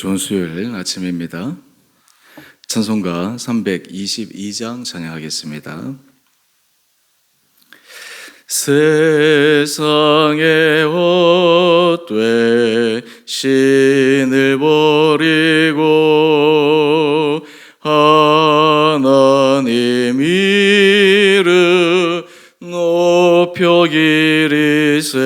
좋은 수요일 아침입니다. 찬송가 322장 찬양하겠습니다. 세상의 헛되 신을 버리고 하나님 이름 높여 기리세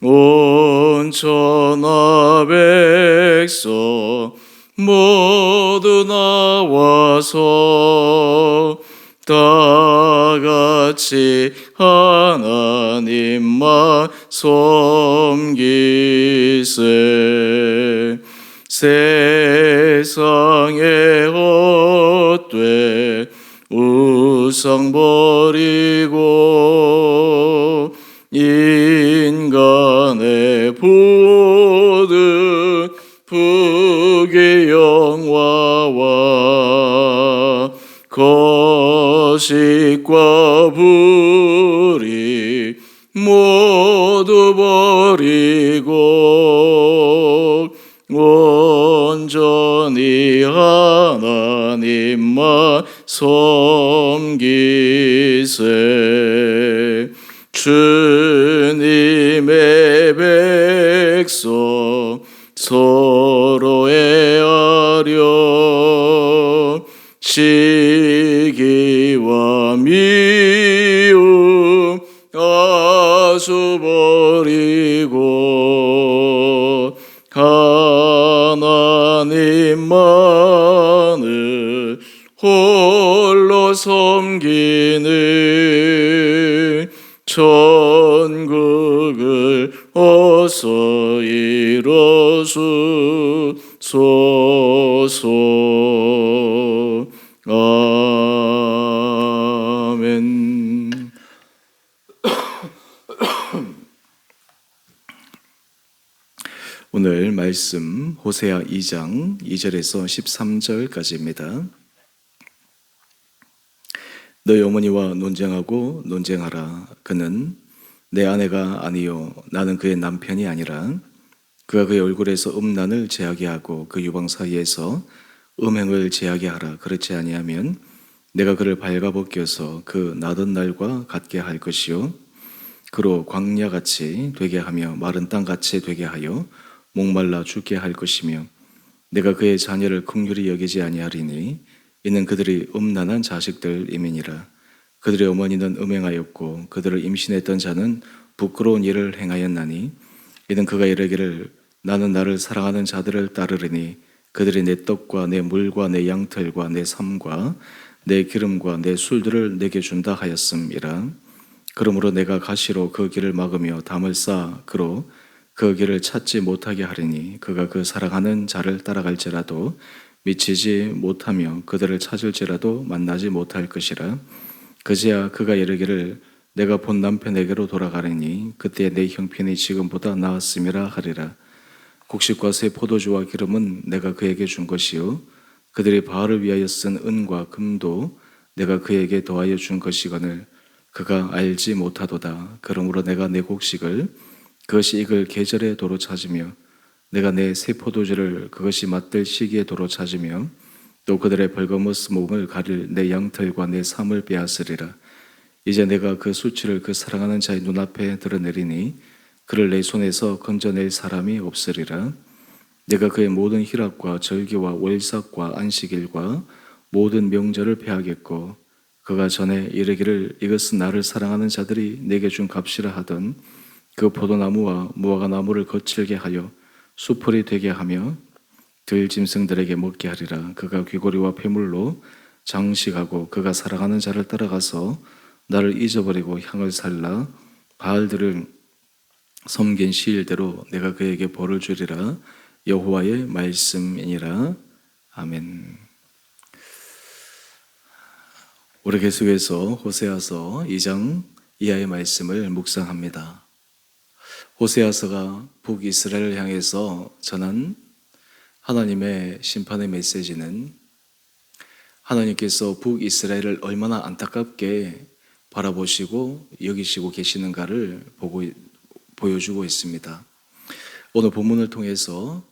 온 천하 백성 모두 나와서 다같이 하나님만 섬기세 세상의 헛되 우상 버리고 인간의 보듯 북의 영화와 거식과 불의 모두 버리고 온전히 하나님만 섬기세 주님의 백성 서로 애하려 시기와 미움 아수 버리고 하나님만을 홀로 섬기는 천국을 어서 이뤄주소서. 아멘. 오늘 말씀 호세아 2장 2절에서 13절까지입니다. 너희 어머니와 논쟁하고 논쟁하라. 그는 내 아내가 아니요 나는 그의 남편이 아니라 그가 그의 얼굴에서 음란을 제하게 하고 그 유방 사이에서 음행을 제하게 하라. 그렇지 아니하면 내가 그를 발가벗겨서 그 나던 날과 같게 할 것이요 그로 광야같이 되게 하며 마른 땅같이 되게 하여 목말라 죽게 할 것이며 내가 그의 자녀를 긍휼히 여기지 아니하리니 이는 그들이 음란한 자식들임이니라. 그들의 어머니는 음행하였고 그들을 임신했던 자는 부끄러운 일을 행하였나니 이는 그가 이르기를 나는 나를 사랑하는 자들을 따르리니 그들이 내 떡과 내 물과 내 양털과 내 삶과 내 기름과 내 술들을 내게 준다 하였음이라. 그러므로 내가 가시로 그 길을 막으며 담을 쌓아 그로 그 길을 찾지 못하게 하리니 그가 그 사랑하는 자를 따라갈지라도 미치지 못하며 그들을 찾을지라도 만나지 못할 것이라. 그제야 그가 이르기를 내가 본 남편에게로 돌아가리니 그때 내 형편이 지금보다 나았음이라 하리라. 곡식과 새 포도주와 기름은 내가 그에게 준 것이요 그들이 바알을 위하여 쓴 은과 금도 내가 그에게 더하여 준 것이거늘 그가 알지 못하도다. 그러므로 내가 내 곡식을 그것이 익을 계절에 도로 찾으며 내가 내 새 포도주를 그것이 맛들 시기에 도로 찾으며 또 그들의 벌거벗은 몸을 가릴 내 양털과 내 삶을 빼앗으리라. 이제 내가 그 수치를 그 사랑하는 자의 눈앞에 드러내리니 그를 내 손에서 건져낼 사람이 없으리라. 내가 그의 모든 희락과 절기와 월삭과 안식일과 모든 명절을 폐하겠고 그가 전에 이르기를 이것은 나를 사랑하는 자들이 내게 준 값이라 하던 그 포도나무와 무화과나무를 거칠게 하여 수풀이 되게 하며 들짐승들에게 먹게 하리라. 그가 귀고리와 폐물로 장식하고 그가 사랑하는 자를 따라가서 나를 잊어버리고 향을 살라 바알들을 섬긴 시일대로 내가 그에게 벌을 주리라. 여호와의 말씀이니라. 아멘. 우리 계속해서 호세아서 2장 이하의 말씀을 묵상합니다. 호세아서가 북이스라엘을 향해서 전한 하나님의 심판의 메시지는 하나님께서 북이스라엘을 얼마나 안타깝게 바라보시고 여기시고 계시는가를 보여주고 있습니다. 오늘 본문을 통해서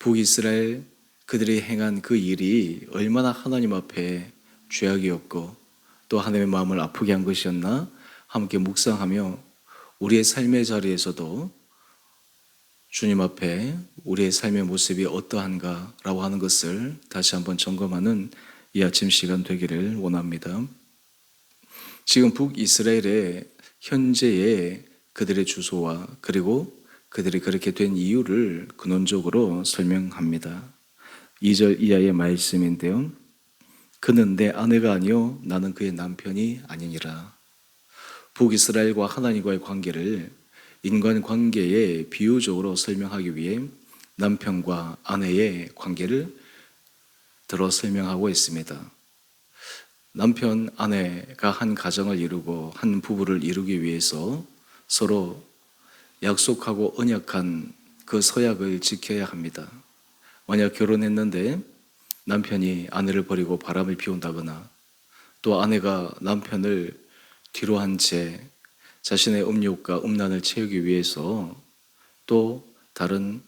북이스라엘 그들이 행한 그 일이 얼마나 하나님 앞에 죄악이었고 또 하나님의 마음을 아프게 한 것이었나 함께 묵상하며 우리의 삶의 자리에서도 주님 앞에 우리의 삶의 모습이 어떠한가라고 하는 것을 다시 한번 점검하는 이 아침 시간 되기를 원합니다. 지금 북이스라엘의 현재의 그들의 주소와 그리고 그들이 그렇게 된 이유를 근원적으로 설명합니다. 2절 이하의 말씀인데요. 그는 내 아내가 아니요 나는 그의 남편이 아니니라. 북이스라엘과 하나님과의 관계를 인간 관계에 비유적으로 설명하기 위해 남편과 아내의 관계를 들어 설명하고 있습니다. 남편, 아내가 한 가정을 이루고 한 부부를 이루기 위해서 서로 약속하고 언약한 그 서약을 지켜야 합니다. 만약 결혼했는데 남편이 아내를 버리고 바람을 피운다거나 또 아내가 남편을 뒤로 한 채 자신의 음욕과 음란을 채우기 위해서 또 다른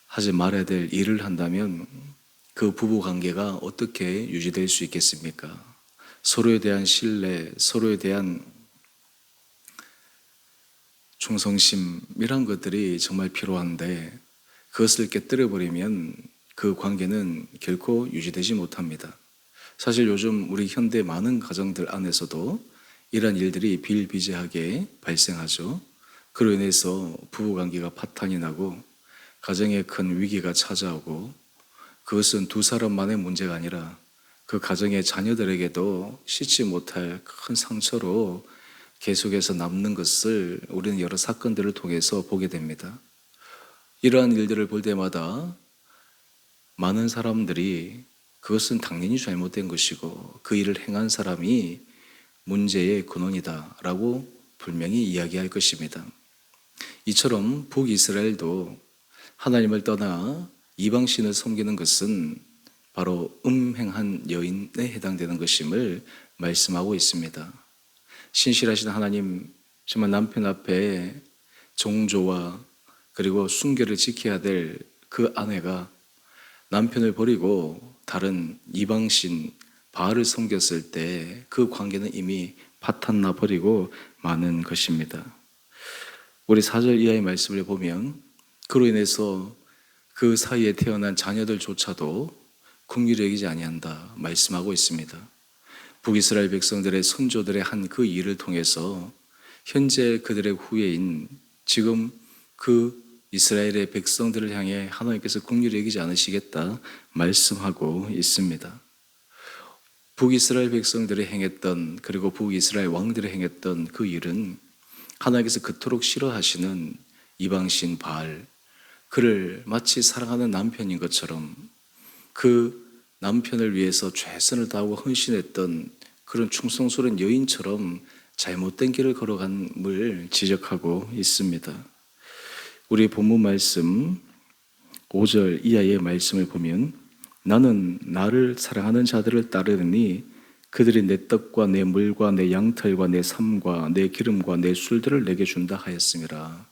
하지 말아야 될 일을 한다면 그 부부 관계가 어떻게 유지될 수 있겠습니까? 서로에 대한 신뢰, 서로에 대한 충성심 이런 것들이 정말 필요한데 그것을 깨뜨려버리면 그 관계는 결코 유지되지 못합니다. 사실 요즘 우리 현대 많은 가정들 안에서도 이런 일들이 비일비재하게 발생하죠. 그로 인해서 부부관계가 파탄이 나고 가정에 큰 위기가 찾아오고 그것은 두 사람만의 문제가 아니라 그 가정의 자녀들에게도 씻지 못할 큰 상처로 계속해서 남는 것을 우리는 여러 사건들을 통해서 보게 됩니다. 이러한 일들을 볼 때마다 많은 사람들이 그것은 당연히 잘못된 것이고 그 일을 행한 사람이 문제의 근원이다라고 분명히 이야기할 것입니다. 이처럼 북이스라엘도 하나님을 떠나 이방신을 섬기는 것은 바로 음행한 여인에 해당되는 것임을 말씀하고 있습니다. 신실하신 하나님, 정말 남편 앞에 정조와 그리고 순결을 지켜야 될 그 아내가 남편을 버리고 다른 이방신 바알을 섬겼을 때 그 관계는 이미 파탄나 버리고 마는 것입니다. 우리 4절 이하의 말씀을 보면 그로 인해서 그 사이에 태어난 자녀들조차도 긍휼히 여기지 아니한다 말씀하고 있습니다. 북이스라엘 백성들의 선조들의 한 그 일을 통해서 현재 그들의 후예인 지금 그 이스라엘의 백성들을 향해 하나님께서 긍휼히 여기지 않으시겠다 말씀하고 있습니다. 북이스라엘 백성들이 행했던 그리고 북이스라엘 왕들이 행했던 그 일은 하나님께서 그토록 싫어하시는 이방신 바알, 그를 마치 사랑하는 남편인 것처럼 그 남편을 위해서 최선을 다하고 헌신했던 그런 충성스러운 여인처럼 잘못된 길을 걸어간을 지적하고 있습니다. 우리 본문 말씀 5절 이하의 말씀을 보면 나는 나를 사랑하는 자들을 따르니 그들이 내 떡과 내 물과 내 양털과 내 삶과 내 기름과 내 술들을 내게 준다 하였음이라.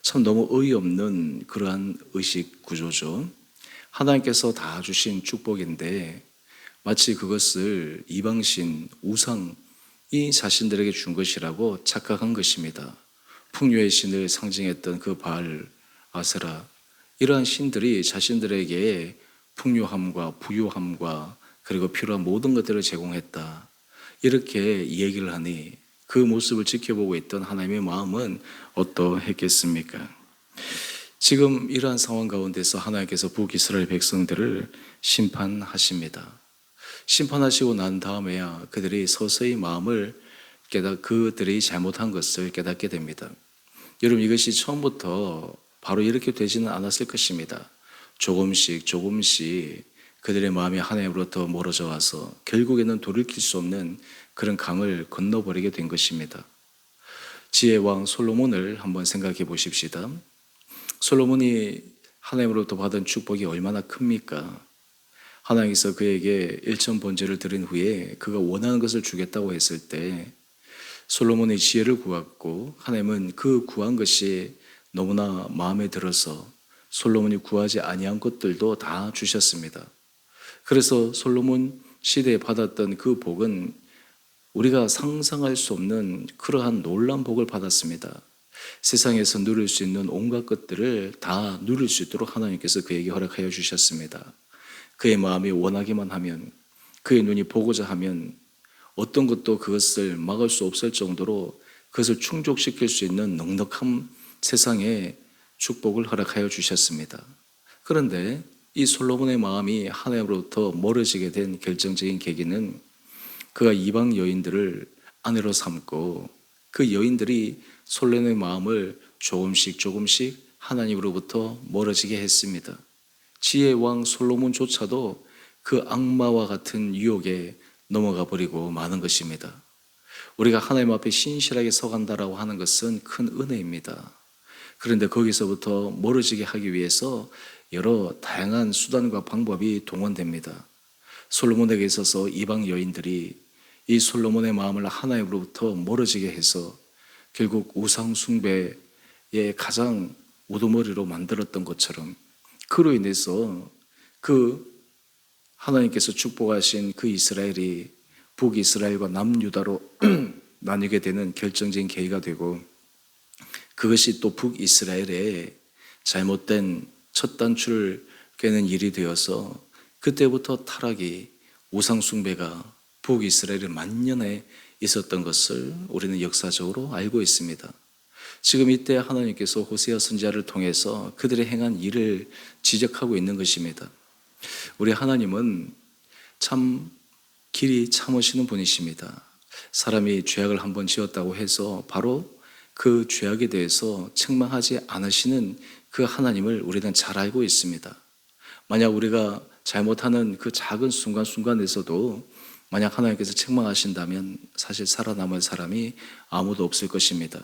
참 너무 어이없는 그러한 의식 구조죠. 하나님께서 다 주신 축복인데 마치 그것을 이방신 우상이 자신들에게 준 것이라고 착각한 것입니다. 풍요의 신을 상징했던 그 바알, 아세라, 이러한 신들이 자신들에게 풍요함과 부유함과 그리고 필요한 모든 것들을 제공했다. 이렇게 얘기를 하니 그 모습을 지켜보고 있던 하나님의 마음은 어떠했겠습니까? 지금 이러한 상황 가운데서 하나님께서 북이스라엘 백성들을 심판하십니다. 심판하시고 난 다음에야 그들이 서서히 마음을 그들이 잘못한 것을 깨닫게 됩니다. 여러분, 이것이 처음부터 바로 이렇게 되지는 않았을 것입니다. 조금씩 그들의 마음이 하나님으로부터 멀어져 와서 결국에는 돌이킬 수 없는 그런 강을 건너버리게 된 것입니다. 지혜의 왕 솔로몬을 한번 생각해 보십시다. 솔로몬이 하나님으로부터 받은 축복이 얼마나 큽니까? 하나님께서 그에게 일천 번제를 드린 후에 그가 원하는 것을 주겠다고 했을 때 솔로몬의 지혜를 구했고 하나님은 그 구한 것이 너무나 마음에 들어서 솔로몬이 구하지 아니한 것들도 다 주셨습니다. 그래서 솔로몬 시대에 받았던 그 복은 우리가 상상할 수 없는 그러한 놀라운 복을 받았습니다. 세상에서 누릴 수 있는 온갖 것들을 다 누릴 수 있도록 하나님께서 그에게 허락하여 주셨습니다. 그의 마음이 원하기만 하면, 그의 눈이 보고자 하면 어떤 것도 그것을 막을 수 없을 정도로 그것을 충족시킬 수 있는 넉넉한 세상에 축복을 허락하여 주셨습니다. 그런데 이 솔로몬의 마음이 하나님으로부터 멀어지게 된 결정적인 계기는 그가 이방 여인들을 아내로 삼고 그 여인들이 솔로몬의 마음을 조금씩 하나님으로부터 멀어지게 했습니다. 지혜의 왕 솔로몬조차도 그 악마와 같은 유혹에 넘어가 버리고 마는 것입니다. 우리가 하나님 앞에 신실하게 서간다라고 하는 것은 큰 은혜입니다. 그런데 거기서부터 멀어지게 하기 위해서 여러 다양한 수단과 방법이 동원됩니다. 솔로몬에게 있어서 이방 여인들이 이 솔로몬의 마음을 하나님으로부터 멀어지게 해서 결국 우상 숭배의 가장 우두머리로 만들었던 것처럼 그로 인해서 그 하나님께서 축복하신 그 이스라엘이 북이스라엘과 남유다로 나뉘게 되는 결정적인 계기가 되고, 그것이 또 북이스라엘의 잘못된 첫 단추를 꿰는 일이 되어서 그때부터 타락이, 우상 숭배가 북이스라엘에 만연해 있었던 것을 우리는 역사적으로 알고 있습니다. 지금 이때 하나님께서 호세아 선지자를 통해서 그들의 행한 일을 지적하고 있는 것입니다. 우리 하나님은 참 길이 참으시는 분이십니다. 사람이 죄악을 한번 지었다고 해서 바로 그 죄악에 대해서 책망하지 않으시는 그 하나님을 우리는 잘 알고 있습니다. 만약 우리가 잘못하는 그 작은 순간순간에서도 만약 하나님께서 책망하신다면 사실 살아남을 사람이 아무도 없을 것입니다.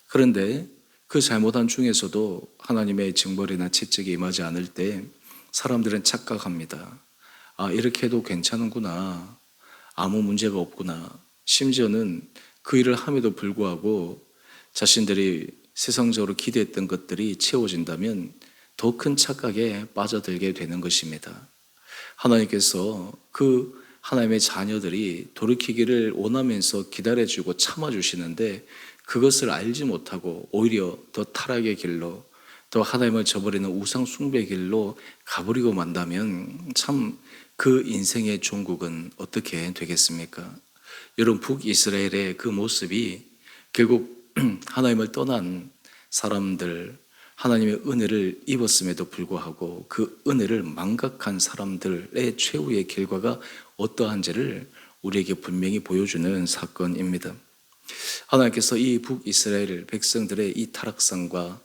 그런데 그 잘못한 중에서도 하나님의 징벌이나 채찍이 임하지 않을 때 사람들은 착각합니다. 아, 이렇게 해도 괜찮은구나. 아무 문제가 없구나. 심지어는 그 일을 함에도 불구하고 자신들이 세상적으로 기대했던 것들이 채워진다면 더 큰 착각에 빠져들게 되는 것입니다. 하나님께서 그 하나님의 자녀들이 돌이키기를 원하면서 기다려주고 참아주시는데 그것을 알지 못하고 오히려 더 타락의 길로, 또 하나님을 저버리는 우상 숭배의 길로 가버리고 만다면 참 그 인생의 종국은 어떻게 되겠습니까? 여러분, 북이스라엘의 그 모습이 결국 하나님을 떠난 사람들, 하나님의 은혜를 입었음에도 불구하고 그 은혜를 망각한 사람들의 최후의 결과가 어떠한지를 우리에게 분명히 보여주는 사건입니다. 하나님께서 이 북이스라엘 백성들의 이 타락상과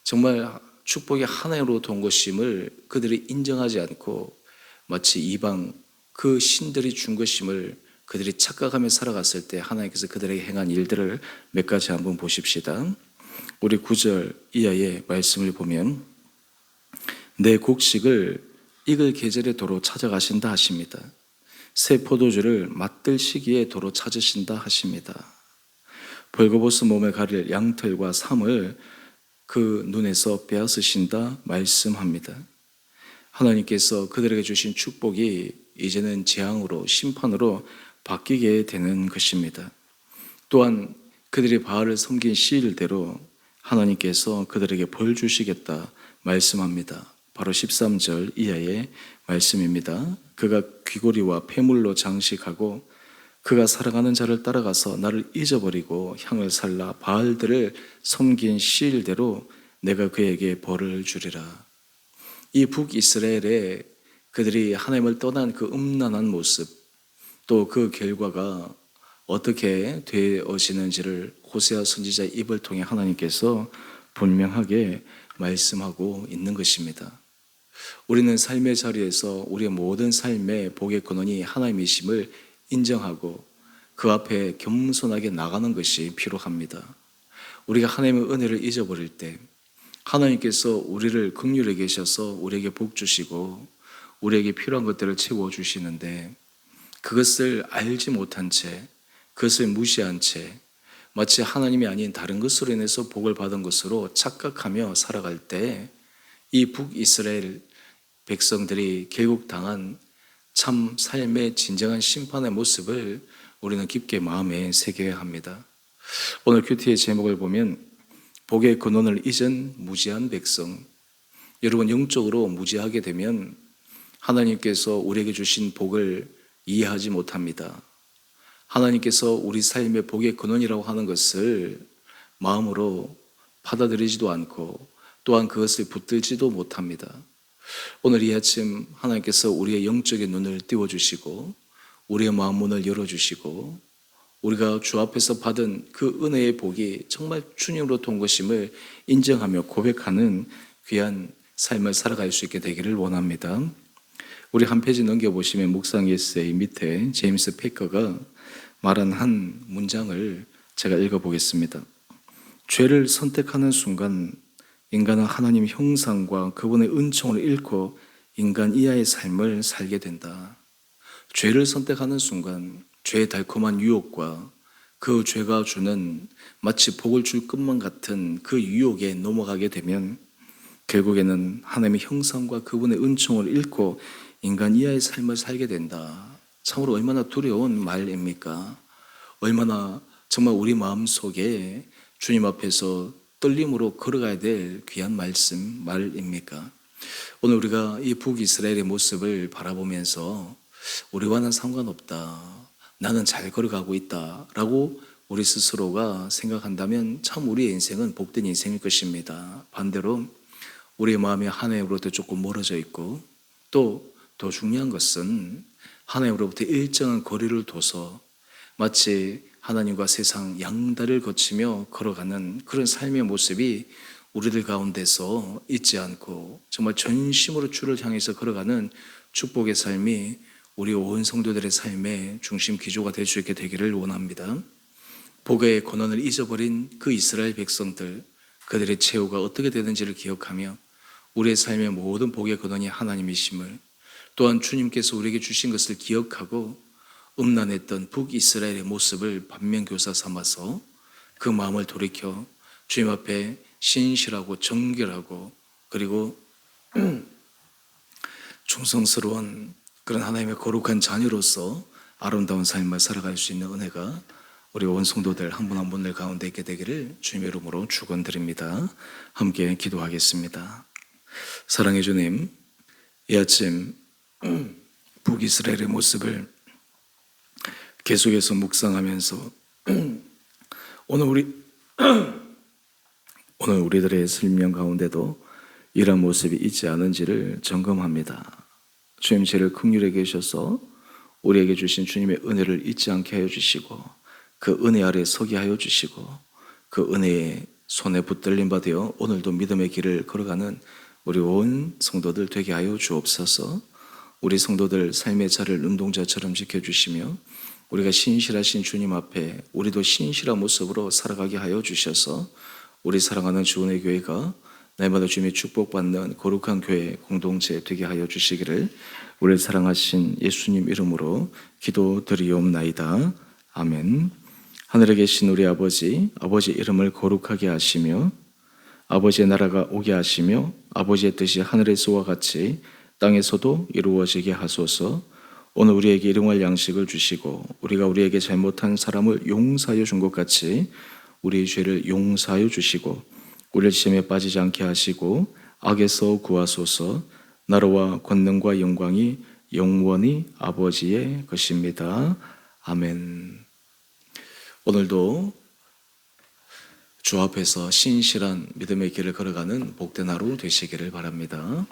정말 축복이 하나님으로부터 온 것임을 그들이 인정하지 않고 마치 이방 그 신들이 준 것임을 그들이 착각하며 살아갔을 때 하나님께서 그들에게 행한 일들을 몇 가지 한번 보십시다. 우리 9절 이하의 말씀을 보면 내 곡식을 익을 계절의 도로 찾아가신다 하십니다. 새 포도주를 맛들 시기에 도로 찾으신다 하십니다. 벌거벗은 몸에 가릴 양털과 삼을 그 눈에서 빼앗으신다 말씀합니다. 하나님께서 그들에게 주신 축복이 이제는 재앙으로, 심판으로 바뀌게 되는 것입니다. 또한 그들이 바알을 섬긴 시일대로 하나님께서 그들에게 벌 주시겠다 말씀합니다. 바로 13절 이하의 말씀입니다. 그가 귀고리와 폐물로 장식하고 그가 사랑하는 자를 따라가서 나를 잊어버리고 향을 살라 바알들을 섬긴 시일대로 내가 그에게 벌을 주리라. 이 북이스라엘에 그들이 하나님을 떠난 그 음란한 모습, 또 그 결과가 어떻게 되어지는지를 호세아 선지자의 입을 통해 하나님께서 분명하게 말씀하고 있는 것입니다. 우리는 삶의 자리에서 우리의 모든 삶의 복의 근원이 하나님이심을 인정하고 그 앞에 겸손하게 나가는 것이 필요합니다. 우리가 하나님의 은혜를 잊어버릴 때 하나님께서 우리를 긍휼히 계셔서 우리에게 복 주시고 우리에게 필요한 것들을 채워주시는데 그것을 알지 못한 채, 그것을 무시한 채 마치 하나님이 아닌 다른 것으로 인해서 복을 받은 것으로 착각하며 살아갈 때 이 북이스라엘 백성들이 결국 당한 참 삶의 진정한 심판의 모습을 우리는 깊게 마음에 새겨야 합니다. 오늘 큐티의 제목을 보면 복의 근원을 잊은 무지한 백성. 여러분, 영적으로 무지하게 되면 하나님께서 우리에게 주신 복을 이해하지 못합니다. 하나님께서 우리 삶의 복의 근원이라고 하는 것을 마음으로 받아들이지도 않고 또한 그것을 붙들지도 못합니다. 오늘 이 아침 하나님께서 우리의 영적인 눈을 띄워주시고 우리의 마음 문을 열어주시고 우리가 주 앞에서 받은 그 은혜의 복이 정말 주님으로부터 온 것임을 인정하며 고백하는 귀한 삶을 살아갈 수 있게 되기를 원합니다. 우리 한 페이지 넘겨보시면 묵상 에세이 밑에 제임스 패커가 말한 한 문장을 제가 읽어보겠습니다. 죄를 선택하는 순간 인간은 하나님 형상과 그분의 은총을 잃고 인간 이하의 삶을 살게 된다. 죄를 선택하는 순간 죄의 달콤한 유혹과 그 죄가 주는 마치 복을 줄 것만 같은 그 유혹에 넘어가게 되면 결국에는 하나님의 형상과 그분의 은총을 잃고 인간 이하의 삶을 살게 된다. 참으로 얼마나 두려운 말입니까? 얼마나 정말 우리 마음속에 주님 앞에서 떨림으로 걸어가야 될 귀한 말입니까? 오늘 우리가 이 북이스라엘의 모습을 바라보면서 우리와는 상관없다, 나는 잘 걸어가고 있다 라고 우리 스스로가 생각한다면 참 우리의 인생은 복된 인생일 것입니다. 반대로 우리의 마음이 하나님으로부터 조금 멀어져 있고 또 더 중요한 것은 하나님으로부터 일정한 거리를 둬서 마치 하나님과 세상 양다리를 거치며 걸어가는 그런 삶의 모습이 우리들 가운데서 있지 않고 정말 전심으로 주를 향해서 걸어가는 축복의 삶이 우리 온 성도들의 삶의 중심 기조가 될 수 있게 되기를 원합니다. 복의 권한을 잊어버린 그 이스라엘 백성들, 그들의 최후가 어떻게 되는지를 기억하며 우리의 삶의 모든 복의 근원이 하나님이심을, 또한 주님께서 우리에게 주신 것을 기억하고 음란했던 북이스라엘의 모습을 반면교사 삼아서 그 마음을 돌이켜 주님 앞에 신실하고 정결하고 그리고 충성스러운 그런 하나님의 거룩한 자녀로서 아름다운 삶을 살아갈 수 있는 은혜가 우리 온 성도들 한 분 한 분들 가운데 있게 되기를 주님의 이름으로 축원드립니다. 함께 기도하겠습니다. 사랑해 주님, 이 아침 북이스라엘의 모습을 계속해서 묵상하면서 오늘 우리들의 설명 가운데도 이런 모습이 있지 않은지를 점검합니다. 주님, 저를 긍휼히 계셔서 우리에게 주신 주님의 은혜를 잊지 않게 하여 주시고 그 은혜 아래 서게 하여 주시고 그 은혜의 손에 붙들림 받아 오늘도 믿음의 길을 걸어가는 우리 온 성도들 되게 하여 주옵소서. 우리 성도들 삶의 자를 눈동자처럼 지켜주시며 우리가 신실하신 주님 앞에 우리도 신실한 모습으로 살아가게 하여 주셔서 우리 사랑하는 주은혜 교회가 날마다 주님의 축복받는 거룩한 교회 공동체 되게 하여 주시기를 우리를 사랑하신 예수님 이름으로 기도드리옵나이다. 아멘. 하늘에 계신 우리 아버지 이름을 거룩하게 하시며 아버지의 나라가 오게 하시며 아버지의 뜻이 하늘에서와 같이 땅에서도 이루어지게 하소서. 오늘 우리에게 일용할 양식을 주시고 우리가 우리에게 잘못한 사람을 용서하여 준 것 같이 우리의 죄를 용서하여 주시고 우리를 시험에 빠지지 않게 하시고 악에서 구하소서. 나라와 권능과 영광이 영원히 아버지의 것입니다. 아멘. 오늘도 주 앞에서 신실한 믿음의 길을 걸어가는 복된 하루 되시기를 바랍니다.